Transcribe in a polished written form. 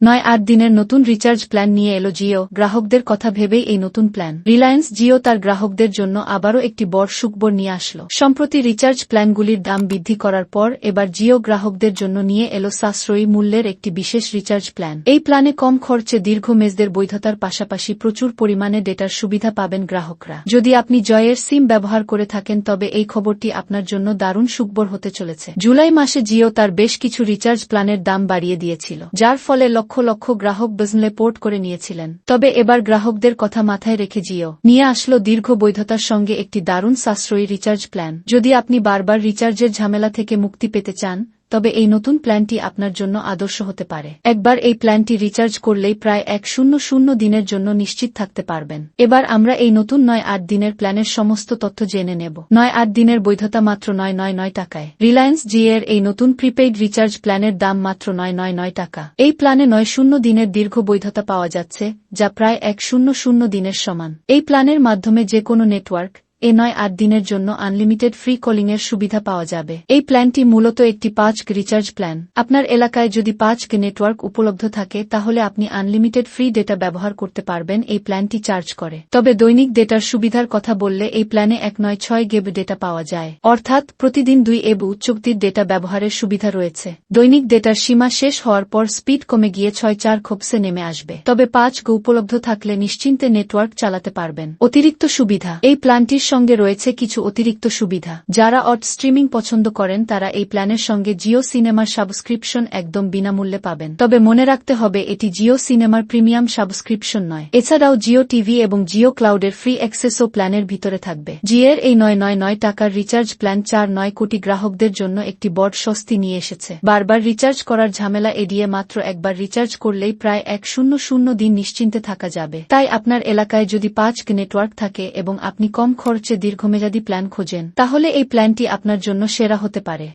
9-8 দিনের নতুন recharge plan নিয়ে এলো জিও। গ্রাহকদের কথা ভেবেই এই নতুন প্ল্যান। রিলায়েন্স জিও তার গ্রাহকদের জন্য আবারও একটি বড় সুখবর নিয়ে আসলো। সম্প্রতি রিচার্জ প্ল্যানগুলির দাম বৃদ্ধি করার পর এবার জিও গ্রাহকদের জন্য নিয়ে এলো সাশ্রয়ী মূল্যের একটি বিশেষ রিচার্জ প্ল্যান। এই প্ল্যানে কম খরচে দীর্ঘ মেয়াদের বৈধতার পাশাপাশি প্রচুর পরিমাণে ডেটার সুবিধা পাবেন গ্রাহকরা। যদি আপনি জয়ের সিম ব্যবহার করে থাকেন তবে এই খবরটি আপনার জন্য দারুণ সুখবর হতে চলেছে। জুলাই মাসে জিও তার বেশ কিছু রিচার্জ প্ল্যানের দাম বাড়িয়ে দিয়েছিল, যার ফলে লক্ষ লক্ষ গ্রাহক বিজনেস পোর্ট করে নিয়েছিলেন। তবে এবার গ্রাহকদের কথা মাথায় রেখে জিও নিয়ে আসলো দীর্ঘ বৈধতার সঙ্গে একটি দারুণ সাশ্রয়ী রিচার্জ প্ল্যান। যদি আপনি বারবার রিচার্জের ঝামেলা থেকে মুক্তি পেতে চান তবে এই নতুন প্ল্যানটি আপনার জন্য আদর্শ হতে পারে। একবার এই প্ল্যানটি রিচার্জ করলেই প্রায় 100 দিনের জন্য নিশ্চিত থাকতে পারবেন। এবার আমরা এই নতুন 9-8 দিনের প্ল্যানের সমস্ত তথ্য জেনে নেব। 9-8 দিনের বৈধতা মাত্র 999 টাকায়। রিলায়েন্স জিওর এই নতুন প্রিপেইড রিচার্জ প্ল্যানের দাম মাত্র 999 টাকা। এই প্ল্যানে 90 দিনের দীর্ঘ বৈধতা পাওয়া যাচ্ছে, যা প্রায় 100 দিনের সমান। এই প্ল্যানের মাধ্যমে যে কোনো নেটওয়ার্ক 9-8 দিনের জন্য আনলিমিটেড ফ্রি কলিংয়ের সুবিধা পাওয়া যাবে। এই প্ল্যানটি মূলত একটি 5G রিচার্জ প্ল্যান। আপনার এলাকায় যদি 5G নেটওয়ার্ক উপলব্ধ থাকে তাহলে আপনি আনলিমিটেড ফ্রি ডেটা ব্যবহার করতে পারবেন। এই প্ল্যানটি চার্জ করে। তবে দৈনিক ডেটার সুবিধার কথা বললে এই প্ল্যানে 196 GB ডেটা পাওয়া যায়, অর্থাৎ প্রতিদিন 2 MB উচ্চগতির ডেটা ব্যবহারের সুবিধা রয়েছে। দৈনিক ডেটার সীমা শেষ হওয়ার পর স্পিড কমে গিয়ে 6-4 খবসে নেমে আসবে। তবে 5G উপলব্ধ থাকলে নিশ্চিন্তে নেটওয়ার্ক চালাতে পারবেন। অতিরিক্ত সুবিধা। এই প্ল্যানটির সঙ্গে রয়েছে কিছু অতিরিক্ত সুবিধা। যারা স্ট্রিমিং পছন্দ করেন তারা এই প্ল্যানের সঙ্গে জিও সিনেমার সাবস্ক্রিপশন একদম বিনামূল্যে পাবেন। তবে মনে রাখতে হবে এটি জিও সিনেমার প্রিমিয়াম সাবস্ক্রিপশন নয়। এছাড়াও জিও টিভি এবং জিও ক্লাউডের ফ্রি অ্যাক্সেসও প্ল্যানের ভিতরে থাকবে। জিওর এই 999 টাকার রিচার্জ প্ল্যান 4.9 কোটি গ্রাহকদের জন্য একটি বড় স্বস্তি নিয়ে এসেছে। বারবার রিচার্জ করার ঝামেলা এড়িয়ে মাত্র একবার রিচার্জ করলেই প্রায় 100 দিন নিশ্চিন্তে থাকা যাবে। তাই আপনার এলাকায় যদি 5G নেটওয়ার্ক থাকে এবং আপনি কম খরচে দীর্ঘমেয়াদী প্ল্যান খোঁজেন তাহলে এই প্ল্যানটি আপনার জন্য সেরা হতে পারে।